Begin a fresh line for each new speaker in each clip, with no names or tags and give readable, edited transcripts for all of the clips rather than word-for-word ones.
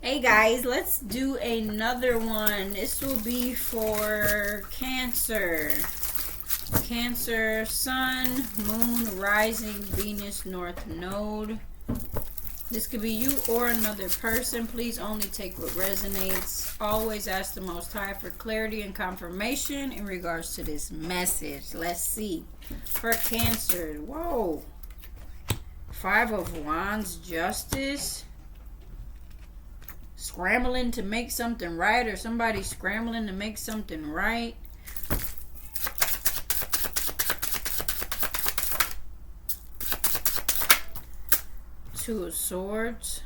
Hey guys, let's do another one. This will be for Cancer. Cancer, Sun, Moon, Rising, Venus, North Node. This could be you or another person. Please only take what resonates. Always ask the Most High for clarity and confirmation in regards to this message. Let's see. For Cancer, whoa. 5 of Wands, Justice. Scrambling to make something right, or somebody scrambling to make something right. Two of Swords.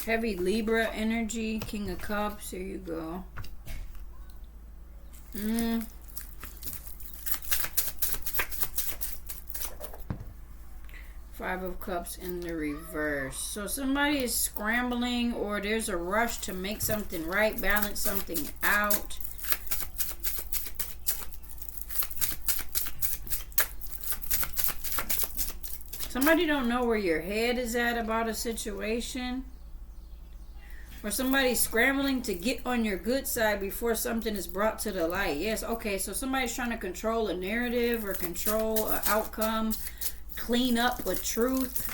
Heavy Libra energy, King of Cups. Here you go. 5 of Cups in the reverse. So somebody is scrambling, or there's a rush to make something right, balance something out. Somebody don't know where your head is at about a situation. Or somebody's scrambling to get on your good side before something is brought to the light. Yes, okay, so somebody's trying to control a narrative or control an outcome, clean up a truth.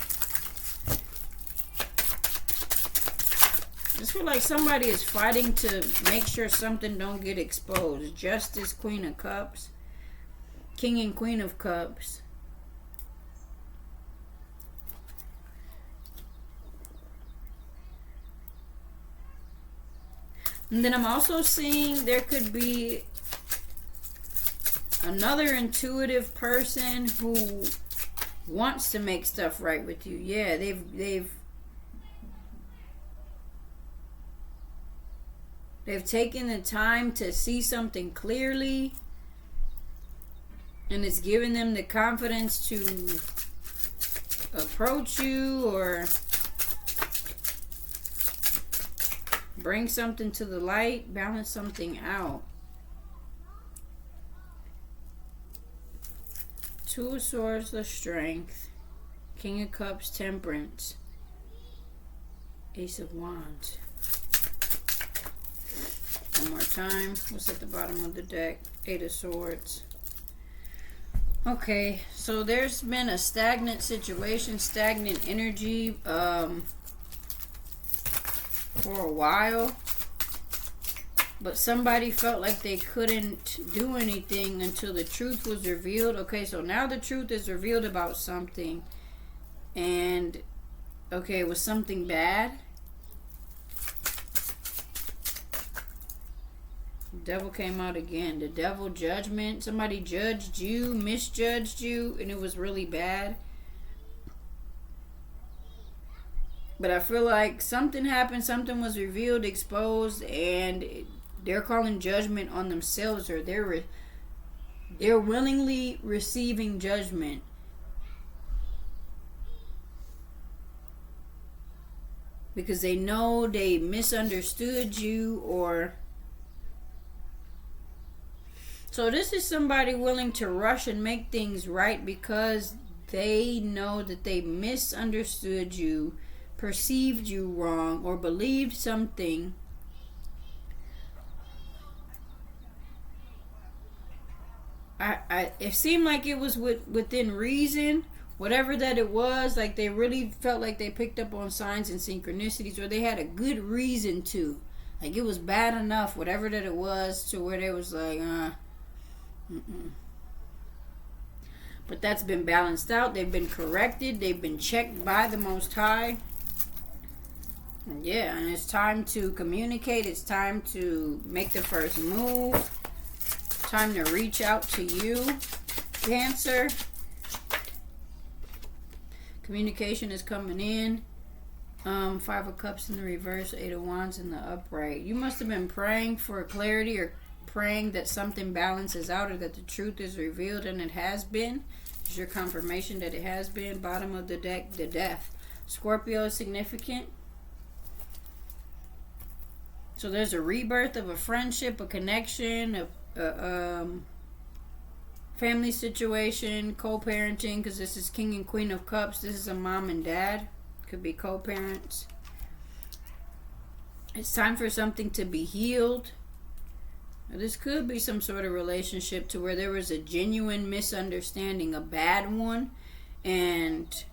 I just feel like somebody is fighting to make sure something don't get exposed. Justice, Queen of Cups, King and Queen of Cups. And then I'm also seeing there could be another intuitive person who wants to make stuff right with you. Yeah, they've taken the time to see something clearly, and it's given them the confidence to approach you or bring something to the light, balance something out. 2 of Swords, the Strength. King of Cups, Temperance. Ace of Wands. One more time. What's at the bottom of the deck? 8 of Swords. Okay, so there's been a stagnant situation, stagnant energy for a while, but somebody felt like they couldn't do anything until the truth was revealed. Okay, so now the truth is revealed about something, and okay, it was something bad. The devil came out again. The devil, judgment. Somebody judged you, misjudged you, and it was really bad. But I feel like something happened, something was revealed, exposed, and they're calling judgment on themselves, or they're willingly receiving judgment. Because they know they misunderstood you, or... So this is somebody willing to rush and make things right because they know that they misunderstood you, perceived you wrong, or believed something. It seemed like it was within reason, whatever that it was. Like they really felt like they picked up on signs and synchronicities, or they had a good reason to. Like it was bad enough, whatever that it was, to where they was like, But that's been balanced out. They've been corrected. They've been checked by the Most High. Yeah, and it's time to communicate. It's time to make the first move. Time to reach out to you, Cancer. Communication is coming in. 5 of Cups in the reverse, 8 of Wands in the upright. You must have been praying for clarity, or praying that something balances out, or that the truth is revealed, and it has been. It's your confirmation that it has been. Bottom of the deck, the Death. Scorpio is significant. So there's a rebirth of a friendship, a connection, a family situation, co-parenting, because this is King and Queen of Cups. This is a mom and dad. Could be co-parents. It's time for something to be healed. This could be some sort of relationship to where there was a genuine misunderstanding, a bad one, and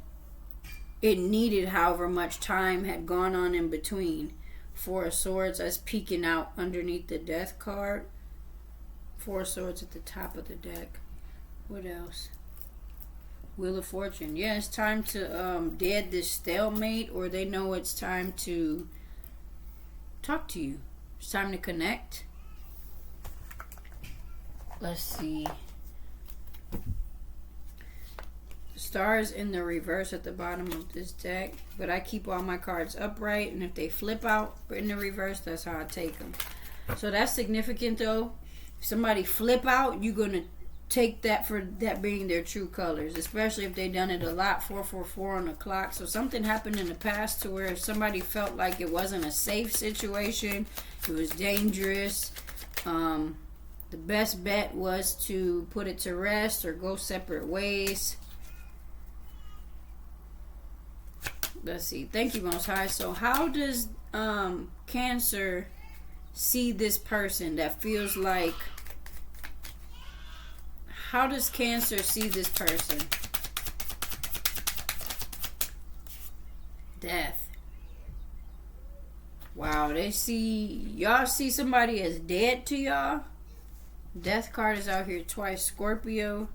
it needed however much time had gone on in between. Four of Swords, that's peeking out underneath the Death card. Four of Swords at the top of the deck. What else? Wheel of Fortune. Yeah, it's time to dead this stalemate, or they know it's time to talk to you. It's time to connect. Let's see. The stars in the reverse at the bottom of this deck, but I keep all my cards upright, and if they flip out in the reverse, that's how I take them. So that's significant though. If somebody flip out, you're going to take that for that being their true colors, especially if they done it a lot. 444 on the clock. So something happened in the past to where somebody felt like it wasn't a safe situation, it was dangerous. The best bet was to put it to rest or go separate ways. Let's see. Thank you, Most High. So how does Cancer see this person that feels like... How does Cancer see this person? Death. Wow, they see... Y'all see somebody as dead to y'all? Death card is out here twice. Scorpio.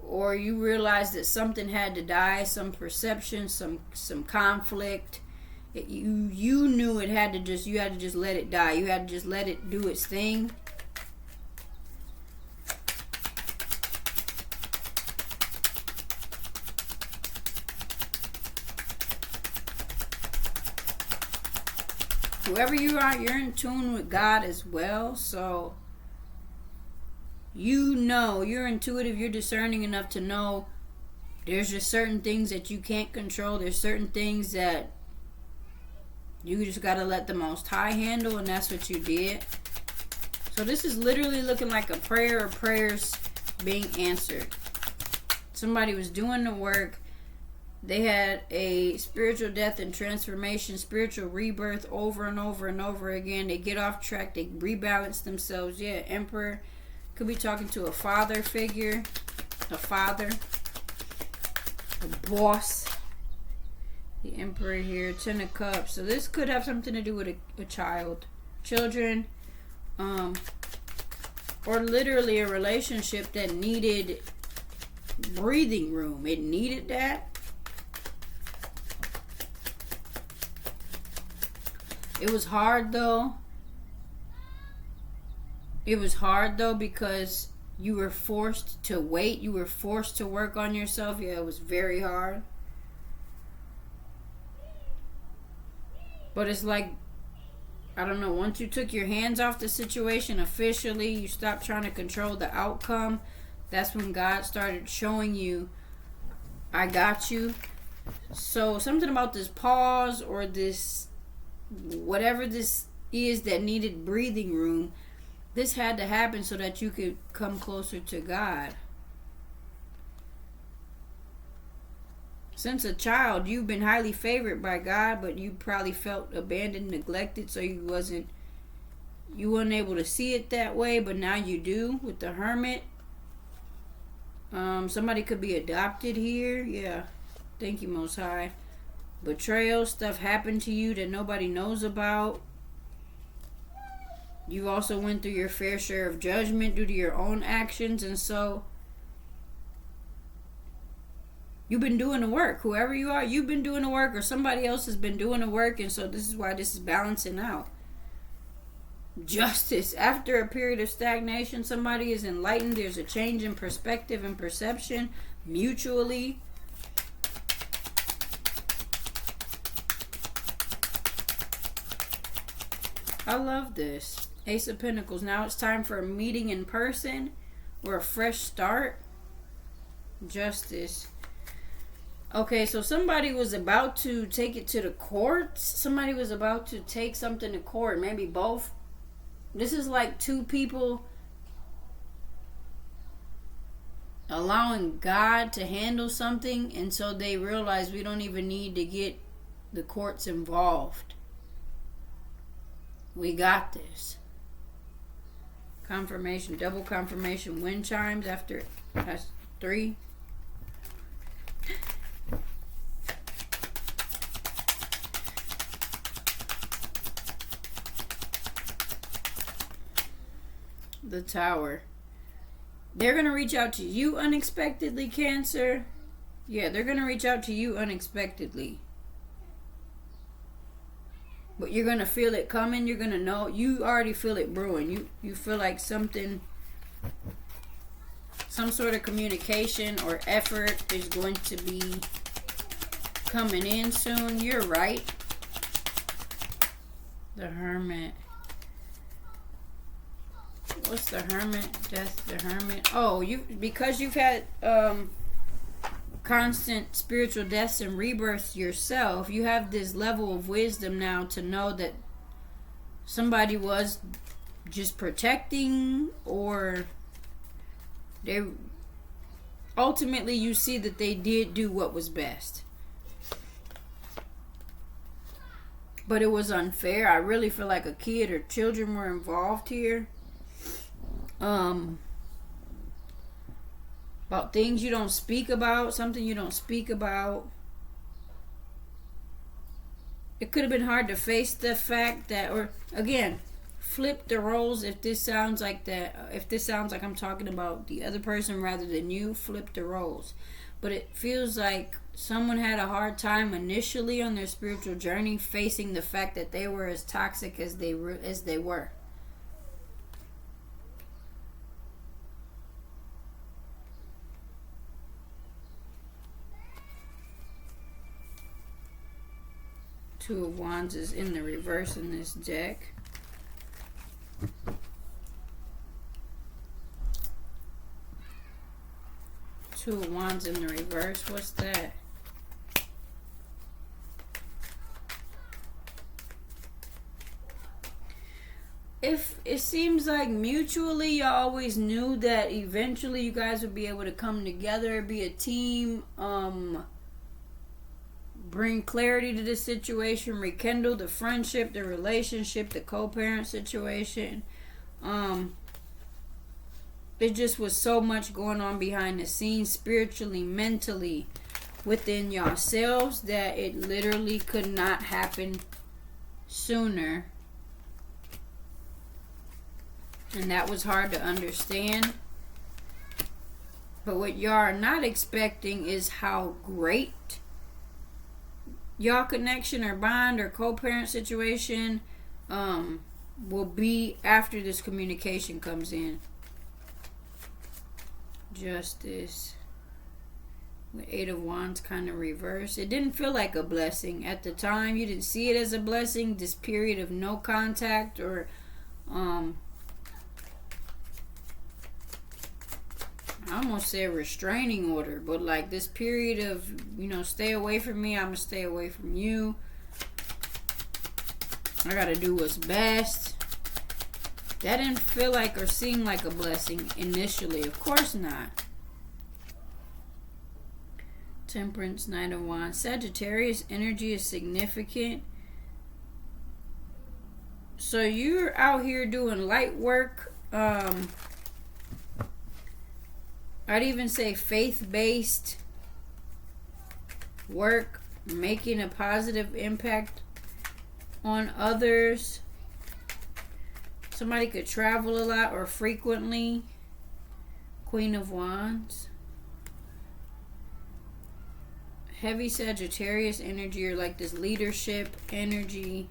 Or you realize that something had to die, some perception, some conflict. You knew it had to just, you had to just let it die. You had to just let it do its thing. Whoever you are, you're in tune with God as well. So you know, you're intuitive, you're discerning enough to know there's just certain things that you can't control. There's certain things that you just got to let the Most High handle, and that's what you did. So this is literally looking like a prayer or prayers being answered. Somebody was doing the work. They had a spiritual death and transformation, spiritual rebirth over and over and over again. They get off track. They rebalance themselves. Yeah, Emperor. Could be talking to a father figure, a father, a boss. The Emperor here, 10 of Cups. So this could have something to do with a child, children, or literally a relationship that needed breathing room. It needed that. It was hard though. It was hard though because you were forced to wait. You were forced to work on yourself. Yeah, it was very hard. But it's like, I don't know, once you took your hands off the situation officially, you stopped trying to control the outcome. That's when God started showing you, I got you. So something about this pause or this, whatever this is that needed breathing room, this had to happen so that you could come closer to God. Since a child, you've been highly favored by God, but you probably felt abandoned, neglected, so you wasn't able to see it that way, but now you do with the Hermit. Somebody could be adopted here. Yeah. Thank you, Most High. Betrayal, stuff happened to you that nobody knows about. You also went through your fair share of judgment due to your own actions, and so you've been doing the work. Whoever you are, you've been doing the work, or somebody else has been doing the work, and so this is why this is balancing out. Justice. After a period of stagnation, somebody is enlightened. There's a change in perspective and perception mutually. I love this. Ace of Pentacles. Now it's time for a meeting in person or a fresh start. Justice. Okay, so somebody was about to take it to the courts. Somebody was about to take something to court. Maybe both. This is like two people allowing God to handle something, and so they realize we don't even need to get the courts involved. We got this. Confirmation, double confirmation, wind chimes after that's 3. The Tower. They're going to reach out to you unexpectedly, Cancer. Yeah, they're going to reach out to you unexpectedly. But you're going to feel it coming. You're going to know. You already feel it brewing. You feel like something, some sort of communication or effort is going to be coming in soon. You're right. The Hermit. What's the Hermit? Death, the Hermit. Oh, because you've had constant spiritual deaths and rebirths yourself, you have this level of wisdom now to know that somebody was just protecting, or they ultimately you see that they did do what was best. But it was unfair. I really feel like a kid or children were involved here. About things you don't speak about, something you don't speak about. It could have been hard to face the fact that, or again, flip the roles. If this sounds like that, if this sounds like I'm talking about the other person rather than you, flip the roles. But it feels like someone had a hard time initially on their spiritual journey facing the fact that they were as toxic as they were. Two of Wands is in the reverse in this deck. Two of Wands in the reverse. What's that? If it seems like mutually you always knew that eventually you guys would be able to come together, be a team, bring clarity to the situation, rekindle the friendship, the relationship, the co-parent situation. There just was so much going on behind the scenes, spiritually, mentally, within yourselves, that it literally could not happen sooner. And that was hard to understand. But what y'all are not expecting is how great y'all connection or bond or co-parent situation will be after this communication comes in. Justice. With 8 of Wands kind of reversed. It didn't feel like a blessing at the time. You didn't see it as a blessing. This period of no contact, or I almost said restraining order, but like this period of, stay away from me, I'm gonna stay away from you. I gotta do what's best. That didn't feel like or seem like a blessing initially. Of course not. Temperance, Knight of Wands. Sagittarius energy is significant. So you're out here doing light work. I'd even say faith-based work, making a positive impact on others. Somebody could travel a lot or frequently. Queen of Wands. Heavy Sagittarius energy, or like this leadership energy.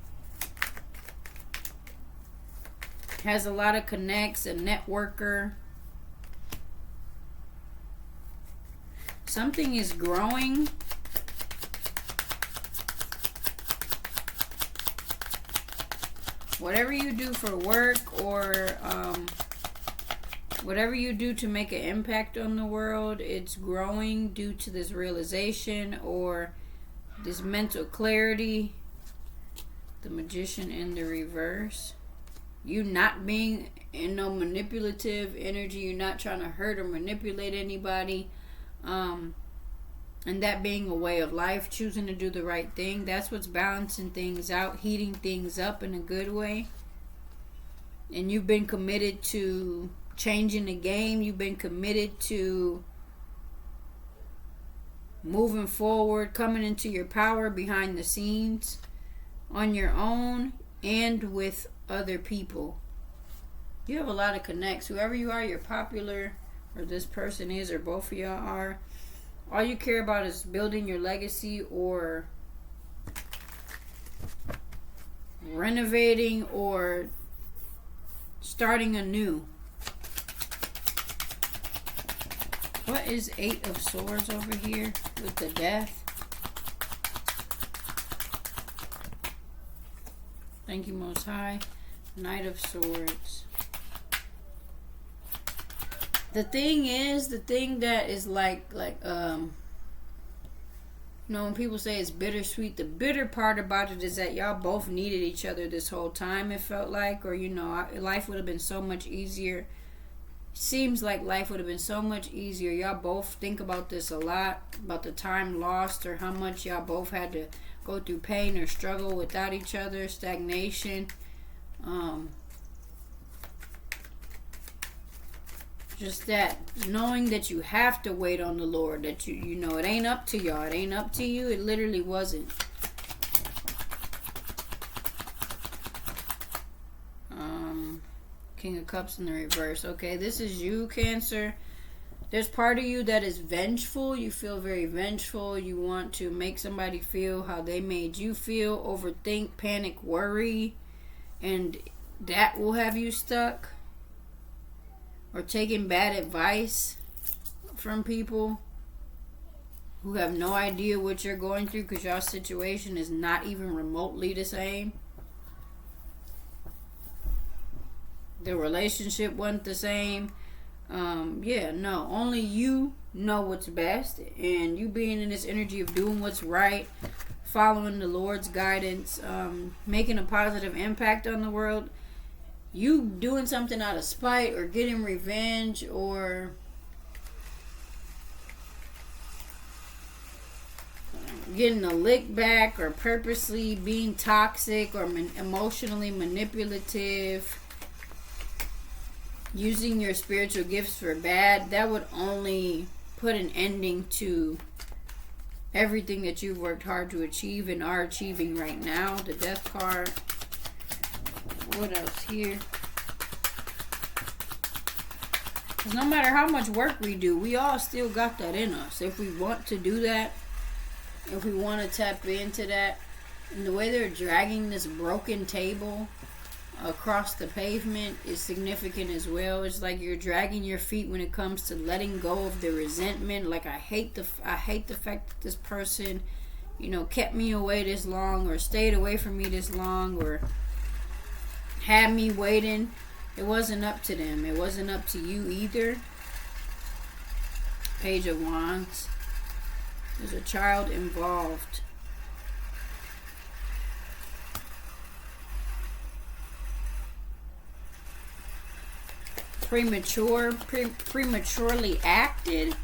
Has a lot of connects, a networker. Something is growing. Whatever you do for work or Whatever you do to make an impact on the world, it's growing due to this realization or this mental clarity. The Magician in the reverse. You not being in no manipulative energy. You're not trying to hurt or manipulate anybody. And that being a way of life, choosing to do the right thing. That's what's balancing things out, heating things up in a good way. And you've been committed to changing the game. You've been committed to moving forward, coming into your power behind the scenes on your own and with other people. You have a lot of connects. Whoever you are, you're popular, or this person is, or both of y'all are. All you care about is building your legacy or renovating or starting anew. What is 8 of Swords over here with the Death? Thank you, Most High. Knight of Swords. The thing is, the thing that is like you know, when people say it's bittersweet, the bitter part about it is that y'all both needed each other this whole time, it felt like. Or, you know, life would have been so much easier. Seems like life would have been so much easier. Y'all both think about this a lot, about the time lost or how much y'all both had to go through pain or struggle without each other, stagnation. Just that knowing that you have to wait on the Lord, that you know it ain't up to y'all, it ain't up to you. It literally wasn't. King of Cups in the reverse. Okay, this is you, Cancer. There's part of you that is vengeful. You feel very vengeful. You want to make somebody feel how they made you feel. Overthink, panic, worry. And that will have you stuck. Or taking bad advice from people who have no idea what you're going through because your situation is not even remotely the same. The relationship wasn't the same. No, only you know what's best, and you being in this energy of doing what's right, following the Lord's guidance, making a positive impact on the world. You doing something out of spite or getting revenge or getting a lick back or purposely being toxic or emotionally manipulative, using your spiritual gifts for bad, that would only put an ending to everything that you've worked hard to achieve and are achieving right now. The Death card. What else here? Because no matter how much work we do, we all still got that in us. If we want to do that, if we want to tap into that, and the way they're dragging this broken table across the pavement is significant as well. It's like you're dragging your feet when it comes to letting go of the resentment. Like, I hate the fact that this person, you know, kept me away this long or stayed away from me this long or had me waiting. It wasn't up to them. It wasn't up to you either. Page of Wands. There's a child involved. Prematurely acted.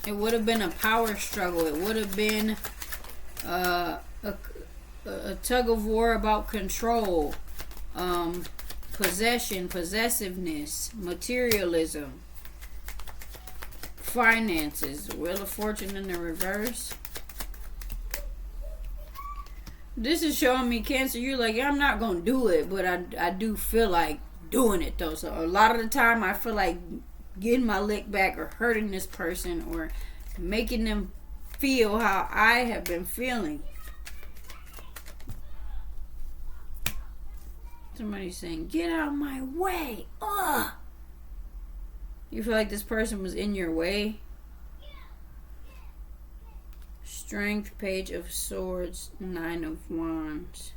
It would have been a power struggle. It would have been a tug of war about control, possession, possessiveness, materialism, finances. Wheel of Fortune in the reverse. This is showing me, Cancer, you're like, yeah, I'm not going to do it, but I do feel like doing it, though. So a lot of the time, I feel like getting my lick back or hurting this person or making them feel how I have been feeling. Somebody's saying, get out of my way. Ugh. You feel like this person was in your way. Strength, Page of Swords, 9 of Wands.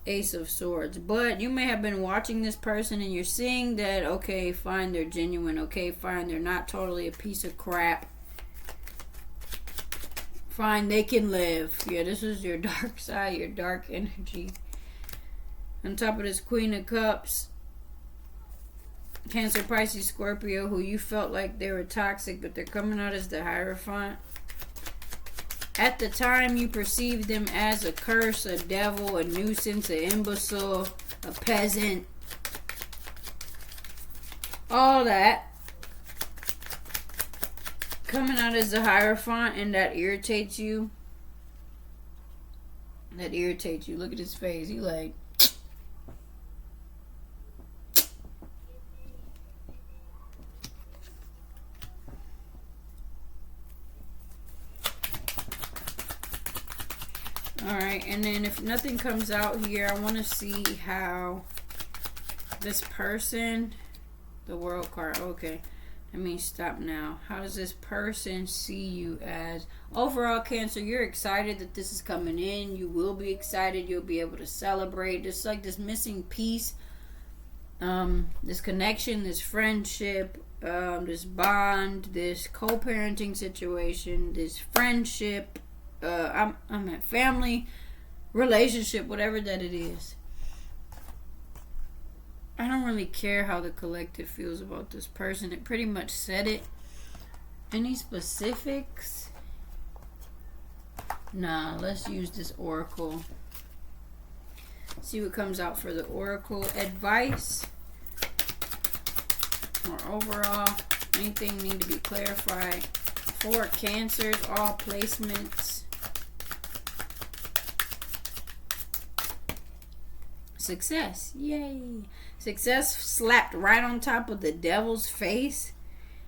Ace of Swords. But you may have been watching this person and you're seeing that, okay, fine, they're genuine. Okay, fine, they're not totally a piece of crap. Fine, they can live. Yeah, this is your dark side, your dark energy. On top of this Queen of Cups, Cancer, Pisces, Scorpio, who you felt like they were toxic, but they're coming out as the Hierophant. At the time, you perceived them as a curse, a devil, a nuisance, an imbecile, a peasant. All that. Coming out as the Hierophant, and that irritates you. That irritates you. Look at his face. He like... Alright, and then if nothing comes out here, I want to see how this person, the World card, okay, let me stop now. How does this person see you as? Overall, Cancer, you're excited that this is coming in. You will be excited. You'll be able to celebrate. Just like this missing piece, this connection, this friendship, this bond, this co-parenting situation, this friendship, I'm at family, relationship, whatever that it is. I don't really care how the collective feels about this person. It pretty much said it. Any specifics? Nah, let's use this oracle. See what comes out for the oracle. Advice or overall, anything need to be clarified for Cancers, all placements. Success. Yay. Success slapped right on top of the devil's face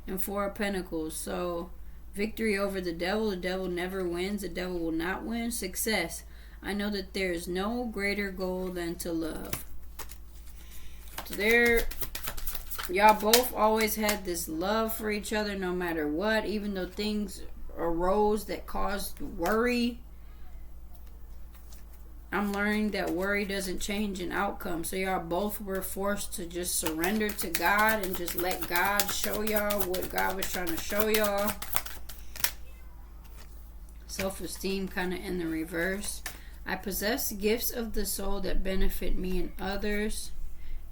and Four of Pentacles. So victory over the devil. The devil never wins. The devil will not win. Success. I know that there is no greater goal than to love. So y'all both always had this love for each other no matter what. Even though things arose that caused worry. I'm learning that worry doesn't change an outcome. So y'all both were forced to just surrender to God and just let God show y'all what God was trying to show y'all. Self-esteem kind of in the reverse. I possess gifts of the soul that benefit me and others.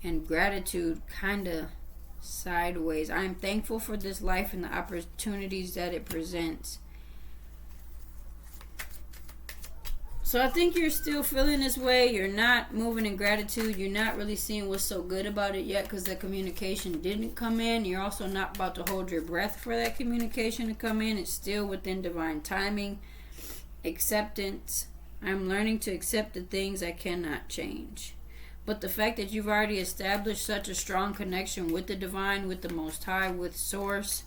And gratitude kind of sideways. I am thankful for this life and the opportunities that it presents. So I think you're still feeling this way. You're not moving in gratitude. You're not really seeing what's so good about it yet because the communication didn't come in. You're also not about to hold your breath for that communication to come in. It's still within divine timing. Acceptance. I'm learning to accept the things I cannot change. But the fact that you've already established such a strong connection with the divine, with the Most High, with Source,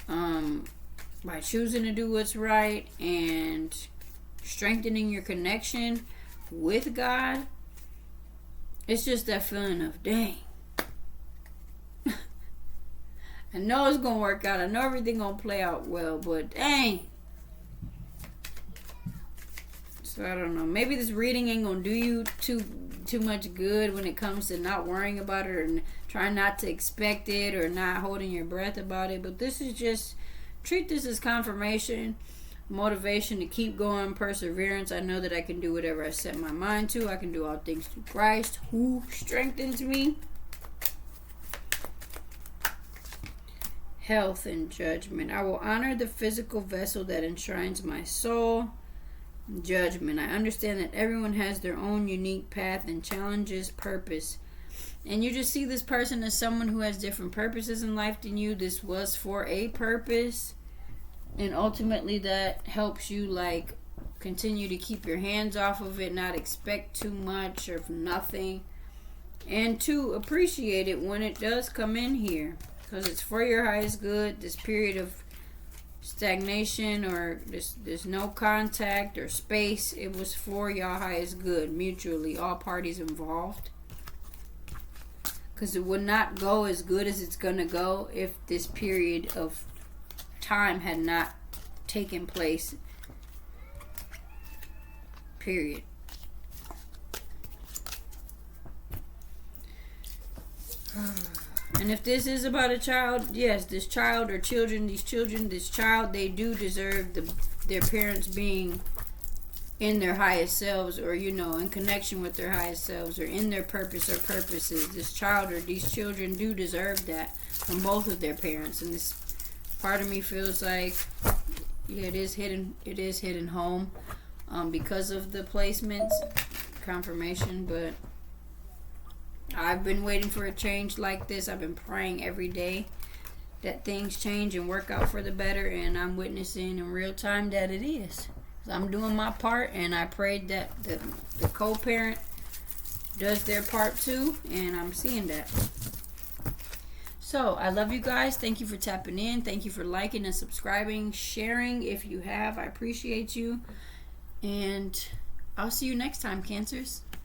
by choosing to do what's right and strengthening your connection with God, it's just that feeling of, dang, I know it's gonna work out, I know everything gonna play out well, but dang. So I don't know, maybe this reading ain't gonna do you too much good when it comes to not worrying about it or trying not to expect it or not holding your breath about it, but this is just, treat this as confirmation, motivation to keep going, perseverance. I know that I can do whatever I set my mind to. I can do all things through Christ who strengthens me. Health and judgment. I will honor the physical vessel that enshrines my soul. Judgment. I understand that everyone has their own unique path and challenges, purpose. And you just see this person as someone who has different purposes in life than you. This was for a purpose. And ultimately that helps you like continue to keep your hands off of it, not expect too much or nothing, and to appreciate it when it does come in here because it's for your highest good. This period of stagnation or there's no contact or space, it was for your highest good mutually, all parties involved, because it would not go as good as it's gonna go if this period of time had not taken place, period. And if this is about a child, yes, this child or children, this child, they do deserve their parents being in their highest selves, or in connection with their highest selves, or in their purpose or purposes. This child or these children do deserve that from both of their parents. And this part of me feels like, yeah, it is hitting home because of the placements, confirmation. But I've been waiting for a change like this. I've been praying every day that things change and work out for the better, and I'm witnessing in real time that it is. I'm doing my part, and I prayed that the co-parent does their part too, and I'm seeing that. So, I love you guys. Thank you for tapping in. Thank you for liking and subscribing, sharing if you have. I appreciate you. And I'll see you next time, Cancers.